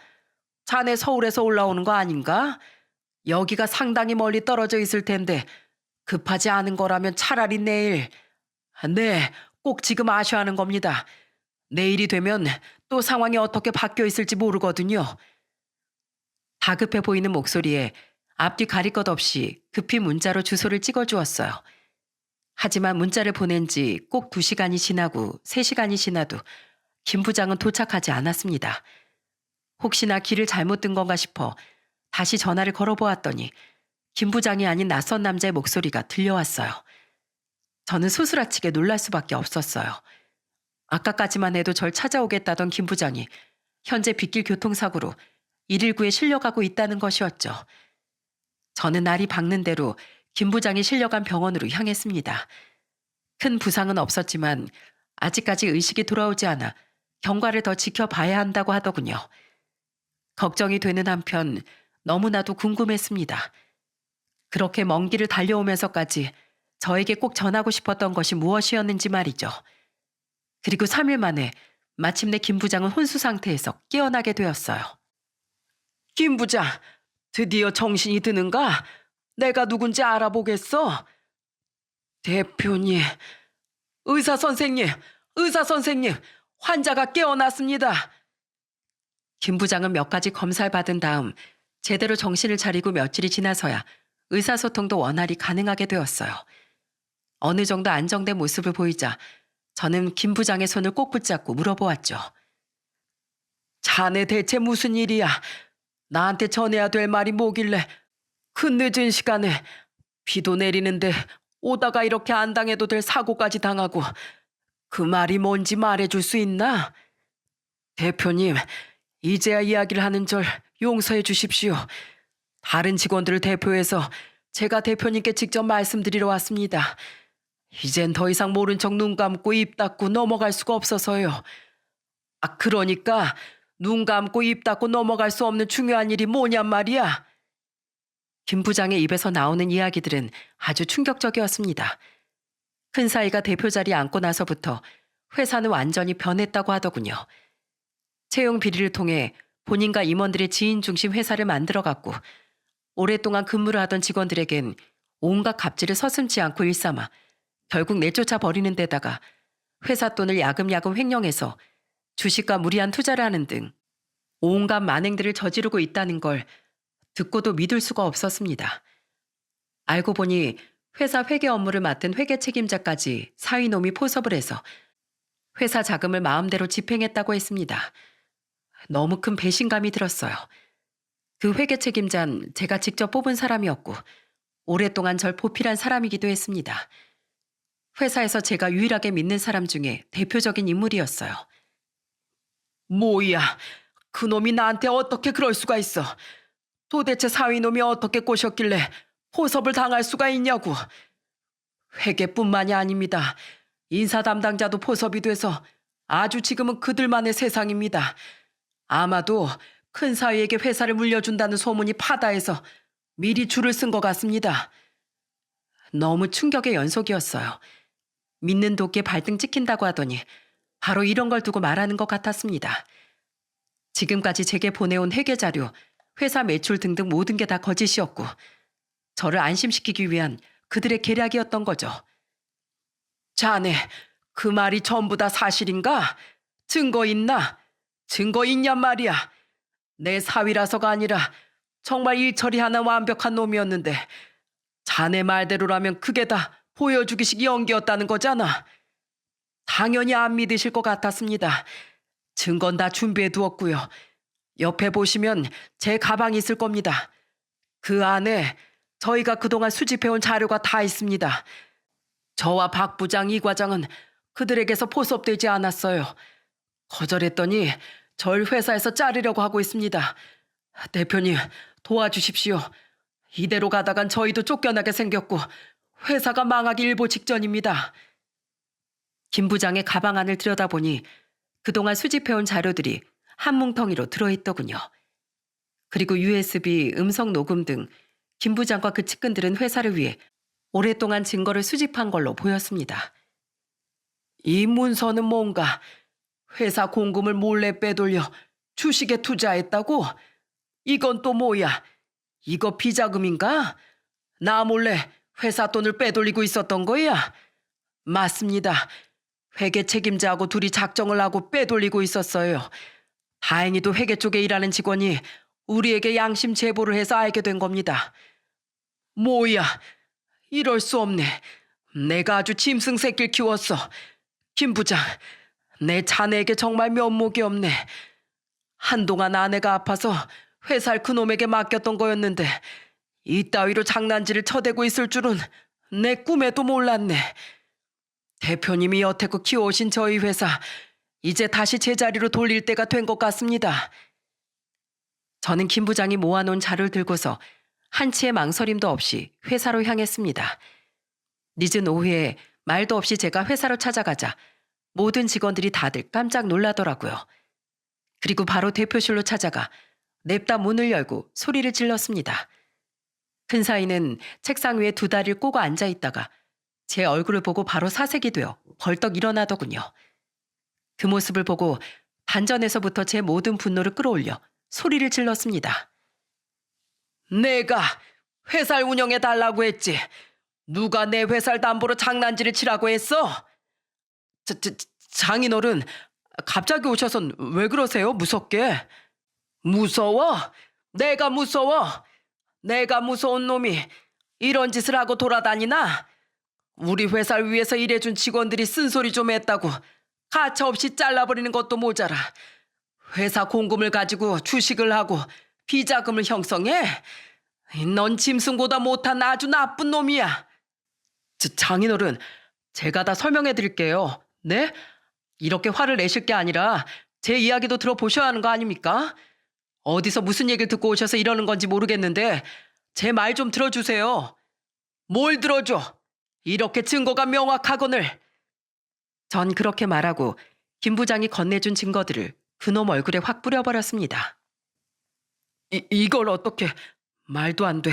자네 서울에서 올라오는 거 아닌가? 여기가 상당히 멀리 떨어져 있을 텐데 급하지 않은 거라면 차라리 내일. 네, 꼭 지금 아셔야 하는 겁니다. 내일이 되면 또 상황이 어떻게 바뀌어 있을지 모르거든요. 다급해 보이는 목소리에 앞뒤 가릴 것 없이 급히 문자로 주소를 찍어주었어요. 하지만 문자를 보낸 지 꼭 2시간이 지나고 3시간이 지나도 김 부장은 도착하지 않았습니다. 혹시나 길을 잘못 든 건가 싶어 다시 전화를 걸어보았더니 김 부장이 아닌 낯선 남자의 목소리가 들려왔어요. 저는 소스라치게 놀랄 수밖에 없었어요. 아까까지만 해도 절 찾아오겠다던 김 부장이 현재 빗길 교통사고로 119에 실려가고 있다는 것이었죠. 저는 날이 밝는 대로 김 부장이 실려간 병원으로 향했습니다. 큰 부상은 없었지만 아직까지 의식이 돌아오지 않아 경과를 더 지켜봐야 한다고 하더군요. 걱정이 되는 한편 너무나도 궁금했습니다. 그렇게 먼 길을 달려오면서까지 저에게 꼭 전하고 싶었던 것이 무엇이었는지 말이죠. 그리고 3일 만에 마침내 김 부장은 혼수 상태에서 깨어나게 되었어요. 김 부장, 드디어 정신이 드는가? 내가 누군지 알아보겠어? 대표님, 의사 선생님, 환자가 깨어났습니다. 김 부장은 몇 가지 검사를 받은 다음 제대로 정신을 차리고 며칠이 지나서야 의사소통도 원활히 가능하게 되었어요. 어느 정도 안정된 모습을 보이자 저는 김 부장의 손을 꼭 붙잡고 물어보았죠. 자네 대체 무슨 일이야? 나한테 전해야 될 말이 뭐길래 그 늦은 시간에 비도 내리는데 오다가 이렇게 안 당해도 될 사고까지 당하고 그 말이 뭔지 말해줄 수 있나? 대표님, 이제야 이야기를 하는 절 용서해 주십시오. 다른 직원들을 대표해서 제가 대표님께 직접 말씀드리러 왔습니다. 이젠 더 이상 모른 척 눈 감고 입 닫고 넘어갈 수가 없어서요. 그러니까 눈 감고 입 닫고 넘어갈 수 없는 중요한 일이 뭐냔 말이야. 김 부장의 입에서 나오는 이야기들은 아주 충격적이었습니다. 큰 사이가 대표 자리에 앉고 나서부터 회사는 완전히 변했다고 하더군요. 채용 비리를 통해 본인과 임원들의 지인 중심 회사를 만들어갔고 오랫동안 근무를 하던 직원들에겐 온갖 갑질을 서슴지 않고 일삼아 결국 내쫓아 버리는 데다가 회사 돈을 야금야금 횡령해서 주식과 무리한 투자를 하는 등 온갖 만행들을 저지르고 있다는 걸 듣고도 믿을 수가 없었습니다. 알고 보니 회사 회계 업무를 맡은 회계 책임자까지 사위놈이 포섭을 해서 회사 자금을 마음대로 집행했다고 했습니다. 너무 큰 배신감이 들었어요. 그 회계 책임자는 제가 직접 뽑은 사람이었고 오랫동안 절 보필한 사람이기도 했습니다. 회사에서 제가 유일하게 믿는 사람 중에 대표적인 인물이었어요. 뭐야, 그놈이 나한테 어떻게 그럴 수가 있어. 도대체 사위놈이 어떻게 꼬셨길래 포섭을 당할 수가 있냐고. 회계뿐만이 아닙니다. 인사 담당자도 포섭이 돼서 아주 지금은 그들만의 세상입니다. 아마도 큰 사위에게 회사를 물려준다는 소문이 파다해서 미리 줄을 쓴 것 같습니다. 너무 충격의 연속이었어요. 믿는 도끼에 발등 찍힌다고 하더니 바로 이런 걸 두고 말하는 것 같았습니다. 지금까지 제게 보내온 회계자료, 회사 매출 등등 모든 게 다 거짓이었고 저를 안심시키기 위한 그들의 계략이었던 거죠. 자네, 그 말이 전부 다 사실인가? 증거 있나? 증거 있냔 말이야. 내 사위라서가 아니라 정말 일처리 하나 완벽한 놈이었는데 자네 말대로라면 그게 다 보여주기식 연기였다는 거잖아. 당연히 안 믿으실 것 같았습니다. 증거는 다 준비해 두었고요. 옆에 보시면 제 가방이 있을 겁니다. 그 안에 저희가 그동안 수집해온 자료가 다 있습니다. 저와 박 부장, 이 과장은 그들에게서 포섭되지 않았어요. 거절했더니 절 회사에서 자르려고 하고 있습니다. 대표님, 도와주십시오. 이대로 가다간 저희도 쫓겨나게 생겼고 회사가 망하기 일보 직전입니다. 김 부장의 가방 안을 들여다보니 그동안 수집해온 자료들이 한 뭉텅이로 들어있더군요. 그리고 USB, 음성 녹음 등 김 부장과 그 측근들은 회사를 위해 오랫동안 증거를 수집한 걸로 보였습니다. 이 문서는 뭔가 회사 공금을 몰래 빼돌려 주식에 투자했다고? 이건 또 뭐야? 이거 비자금인가? 나 몰래 회사 돈을 빼돌리고 있었던 거야? 맞습니다. 회계 책임자하고 둘이 작정을 하고 빼돌리고 있었어요. 다행히도 회계 쪽에 일하는 직원이 우리에게 양심 제보를 해서 알게 된 겁니다. 뭐야, 이럴 수 없네. 내가 아주 짐승 새끼를 키웠어. 김 부장, 내 자네에게 정말 면목이 없네. 한동안 아내가 아파서 회사를 그놈에게 맡겼던 거였는데 이따위로 장난질을 쳐대고 있을 줄은 내 꿈에도 몰랐네. 대표님이 여태껏 키워오신 저희 회사 이제 다시 제자리로 돌릴 때가 된 것 같습니다. 저는 김 부장이 모아놓은 자료를 들고서 한치의 망설임도 없이 회사로 향했습니다. 늦은 오후에 말도 없이 제가 회사로 찾아가자 모든 직원들이 다들 깜짝 놀라더라고요. 그리고 바로 대표실로 찾아가 냅다 문을 열고 소리를 질렀습니다. 큰 사위는 책상 위에 두 다리를 꼬고 앉아있다가 제 얼굴을 보고 바로 사색이 되어 벌떡 일어나더군요. 그 모습을 보고 단전에서부터 제 모든 분노를 끌어올려 소리를 질렀습니다. 내가 회사를 운영해달라고 했지. 누가 내 회사를 담보로 장난질을 치라고 했어? 장인어른, 갑자기 오셔선 왜 그러세요? 무섭게. 무서워? 내가 무서워? 내가 무서운 놈이 이런 짓을 하고 돌아다니나? 우리 회사를 위해서 일해준 직원들이 쓴소리 좀 했다고 가차없이 잘라버리는 것도 모자라 회사 공금을 가지고 주식을 하고 비자금을 형성해? 넌 짐승보다 못한 아주 나쁜 놈이야. 장인어른, 제가 다 설명해 드릴게요. 네? 이렇게 화를 내실 게 아니라 제 이야기도 들어보셔야 하는 거 아닙니까? 어디서 무슨 얘기를 듣고 오셔서 이러는 건지 모르겠는데 제 말 좀 들어주세요. 뭘 들어줘? 이렇게 증거가 명확하거늘. 전 그렇게 말하고 김 부장이 건네준 증거들을 그놈 얼굴에 확 뿌려버렸습니다. 이걸 어떻게... 말도 안 돼.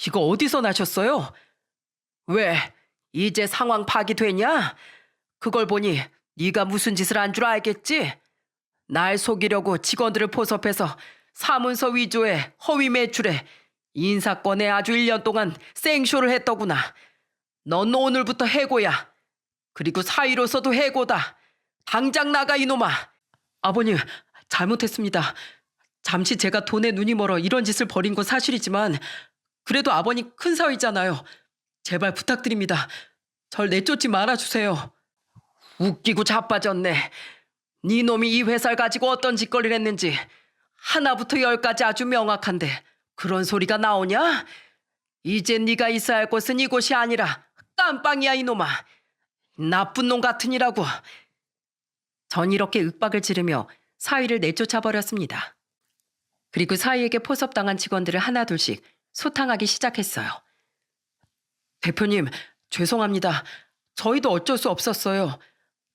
이거 어디서 나셨어요? 왜? 이제 상황 파악이 되냐? 그걸 보니 네가 무슨 짓을 한 줄 알겠지? 날 속이려고 직원들을 포섭해서 사문서 위조에 허위 매출에 인사권에 아주 1년 동안 생쇼를 했더구나. 넌 오늘부터 해고야. 그리고 사위로서도 해고다. 당장 나가 이놈아. 아버님, 잘못했습니다. 잠시 제가 돈에 눈이 멀어 이런 짓을 벌인 건 사실이지만 그래도 아버님 큰 사위잖아요. 제발 부탁드립니다. 절 내쫓지 말아주세요. 웃기고 자빠졌네. 네 놈이 이 회사를 가지고 어떤 짓거리를 했는지 하나부터 열까지 아주 명확한데 그런 소리가 나오냐? 이제 네가 있어야 할 곳은 이곳이 아니라 깜빵이야 이놈아. 나쁜 놈 같으니라고. 전 이렇게 윽박을 지르며 사위를 내쫓아 버렸습니다. 그리고 사위에게 포섭당한 직원들을 하나둘씩 소탕하기 시작했어요. 대표님, 죄송합니다. 저희도 어쩔 수 없었어요.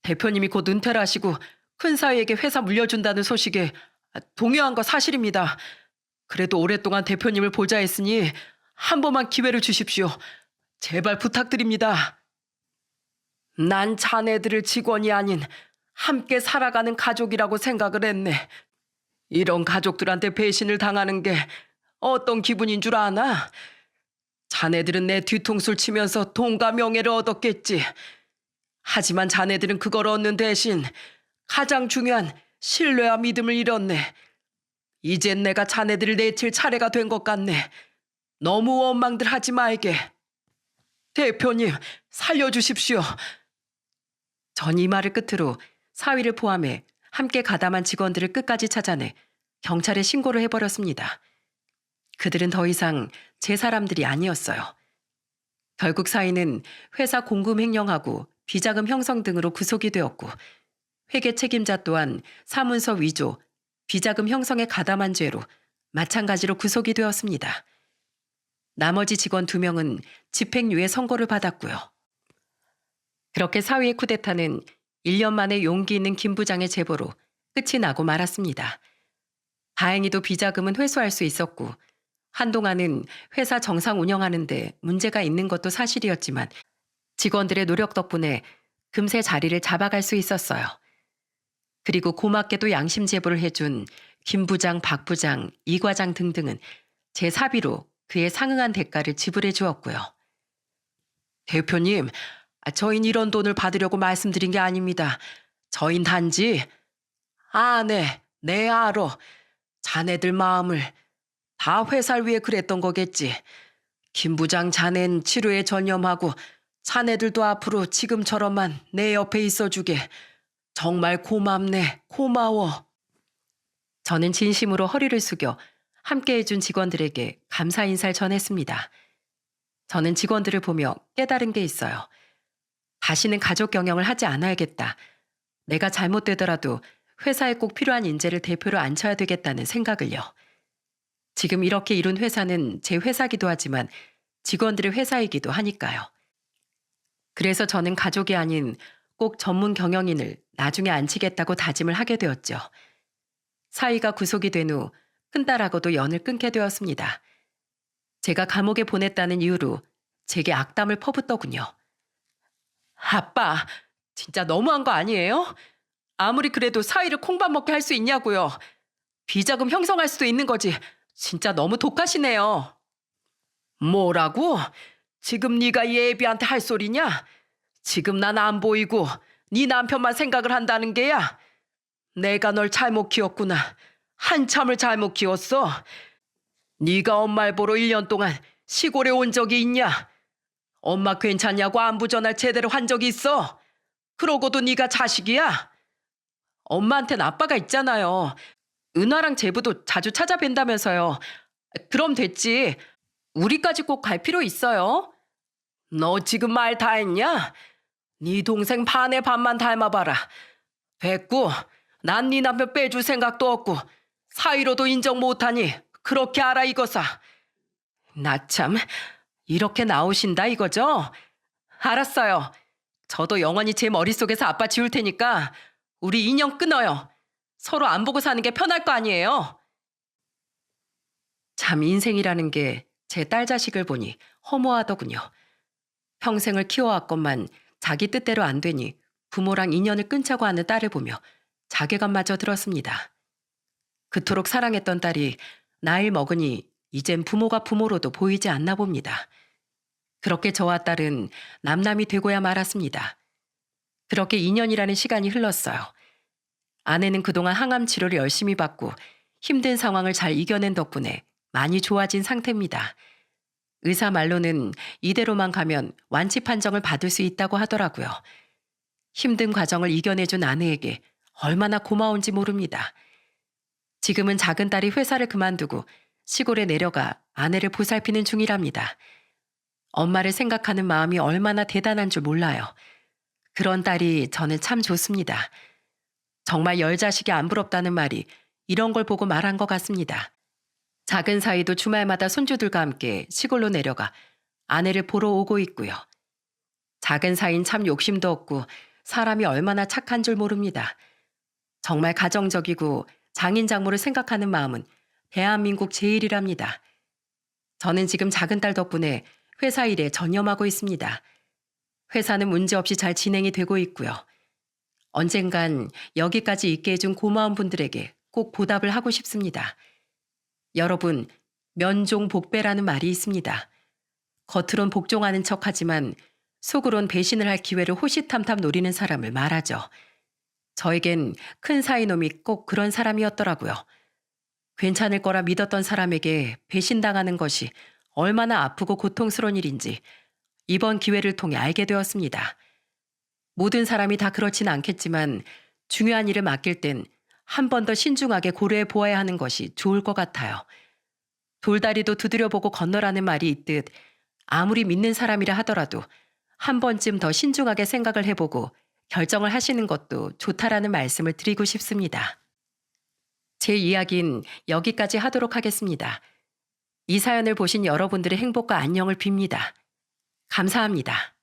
대표님이 곧 은퇴를 하시고 큰 사위에게 회사 물려준다는 소식에 동요한 거 사실입니다. 그래도 오랫동안 대표님을 보자 했으니 한 번만 기회를 주십시오. 제발 부탁드립니다. 난 자네들을 직원이 아닌 함께 살아가는 가족이라고 생각을 했네. 이런 가족들한테 배신을 당하는 게 어떤 기분인 줄 아나? 자네들은 내 뒤통수를 치면서 돈과 명예를 얻었겠지. 하지만 자네들은 그걸 얻는 대신 가장 중요한 신뢰와 믿음을 잃었네. 이젠 내가 자네들을 내칠 차례가 된 것 같네. 너무 원망들 하지 말게. 대표님, 살려주십시오. 전 이 말을 끝으로 사위를 포함해 함께 가담한 직원들을 끝까지 찾아내 경찰에 신고를 해버렸습니다. 그들은 더 이상 제 사람들이 아니었어요. 결국 사위는 회사 공금 횡령하고 비자금 형성 등으로 구속이 되었고 회계 책임자 또한 사문서 위조, 비자금 형성에 가담한 죄로 마찬가지로 구속이 되었습니다. 나머지 직원 2명은 집행유예 선고를 받았고요. 그렇게 사위의 쿠데타는 1년 만에 용기 있는 김 부장의 제보로 끝이 나고 말았습니다. 다행히도 비자금은 회수할 수 있었고 한동안은 회사 정상 운영하는데 문제가 있는 것도 사실이었지만 직원들의 노력 덕분에 금세 자리를 잡아갈 수 있었어요. 그리고 고맙게도 양심 제보를 해준 김 부장, 박 부장, 이 과장 등등은 제 사비로 그에 상응한 대가를 지불해 주었고요. 대표님, 저흰 이런 돈을 받으려고 말씀드린 게 아닙니다. 저흰 단지 네 알어. 자네들 마음을 다 회사를 위해 그랬던 거겠지. 김 부장 자넨 치료에 전념하고 자네들도 앞으로 지금처럼만 내 옆에 있어주게. 정말 고맙네. 고마워. 저는 진심으로 허리를 숙여 함께 해준 직원들에게 감사 인사를 전했습니다. 저는 직원들을 보며 깨달은 게 있어요. 다시는 가족 경영을 하지 않아야겠다. 내가 잘못되더라도 회사에 꼭 필요한 인재를 대표로 앉혀야 되겠다는 생각을요. 지금 이렇게 이룬 회사는 제 회사기도 하지만 직원들의 회사이기도 하니까요. 그래서 저는 가족이 아닌 꼭 전문 경영인을 나중에 앉히겠다고 다짐을 하게 되었죠. 사위가 구속이 된 후 큰딸하고도 연을 끊게 되었습니다. 제가 감옥에 보냈다는 이유로 제게 악담을 퍼붓더군요. 아빠, 진짜 너무한 거 아니에요? 아무리 그래도 사위를 콩밥 먹게 할 수 있냐고요. 비자금 형성할 수도 있는 거지. 진짜 너무 독하시네요. 뭐라고? 지금 네가 이 애비한테 할 소리냐? 지금 난 안 보이고 네 남편만 생각을 한다는 게야. 내가 널 잘못 키웠구나. 한참을 잘못 키웠어. 네가 엄마를 보러 1년 동안 시골에 온 적이 있냐? 엄마 괜찮냐고 안부 전화를 제대로 한 적이 있어? 그러고도 네가 자식이야? 엄마한텐 아빠가 있잖아요. 은하랑 제부도 자주 찾아뵌다면서요. 그럼 됐지. 우리까지 꼭 갈 필요 있어요? 너 지금 말 다 했냐? 네 동생 반의 반만 닮아봐라. 됐고, 난 네 남편 빼줄 생각도 없고 사위로도 인정 못하니 그렇게 알아 이거사. 나 참, 이렇게 나오신다 이거죠? 알았어요. 저도 영원히 제 머릿속에서 아빠 지울 테니까 우리 인연 끊어요. 서로 안 보고 사는 게 편할 거 아니에요? 참 인생이라는 게 제 딸 자식을 보니 허무하더군요. 평생을 키워왔건만 자기 뜻대로 안 되니 부모랑 인연을 끊자고 하는 딸을 보며 자괴감마저 들었습니다. 그토록 사랑했던 딸이 나이를 먹으니 이젠 부모가 부모로도 보이지 않나 봅니다. 그렇게 저와 딸은 남남이 되고야 말았습니다. 그렇게 2년이라는 시간이 흘렀어요. 아내는 그동안 항암 치료를 열심히 받고 힘든 상황을 잘 이겨낸 덕분에 많이 좋아진 상태입니다. 의사 말로는 이대로만 가면 완치 판정을 받을 수 있다고 하더라고요. 힘든 과정을 이겨내준 아내에게 얼마나 고마운지 모릅니다. 지금은 작은 딸이 회사를 그만두고 시골에 내려가 아내를 보살피는 중이랍니다. 엄마를 생각하는 마음이 얼마나 대단한 줄 몰라요. 그런 딸이 저는 참 좋습니다. 정말 열 자식이 안 부럽다는 말이 이런 걸 보고 말한 것 같습니다. 작은 사이도 주말마다 손주들과 함께 시골로 내려가 아내를 보러 오고 있고요. 작은 사이는 참 욕심도 없고 사람이 얼마나 착한 줄 모릅니다. 정말 가정적이고 장인 장모를 생각하는 마음은 대한민국 제일이랍니다. 저는 지금 작은 딸 덕분에 회사 일에 전념하고 있습니다. 회사는 문제없이 잘 진행이 되고 있고요. 언젠간 여기까지 있게 해준 고마운 분들에게 꼭 보답을 하고 싶습니다. 여러분, 면종복배라는 말이 있습니다. 겉으론 복종하는 척하지만 속으론 배신을 할 기회를 호시탐탐 노리는 사람을 말하죠. 저에겐 큰 사이놈이 꼭 그런 사람이었더라고요. 괜찮을 거라 믿었던 사람에게 배신당하는 것이 얼마나 아프고 고통스러운 일인지 이번 기회를 통해 알게 되었습니다. 모든 사람이 다 그렇진 않겠지만 중요한 일을 맡길 땐 한 번 더 신중하게 고려해 보아야 하는 것이 좋을 것 같아요. 돌다리도 두드려보고 건너라는 말이 있듯 아무리 믿는 사람이라 하더라도 한 번쯤 더 신중하게 생각을 해보고 결정을 하시는 것도 좋다라는 말씀을 드리고 싶습니다. 제 이야기는 여기까지 하도록 하겠습니다. 이 사연을 보신 여러분들의 행복과 안녕을 빕니다. 감사합니다.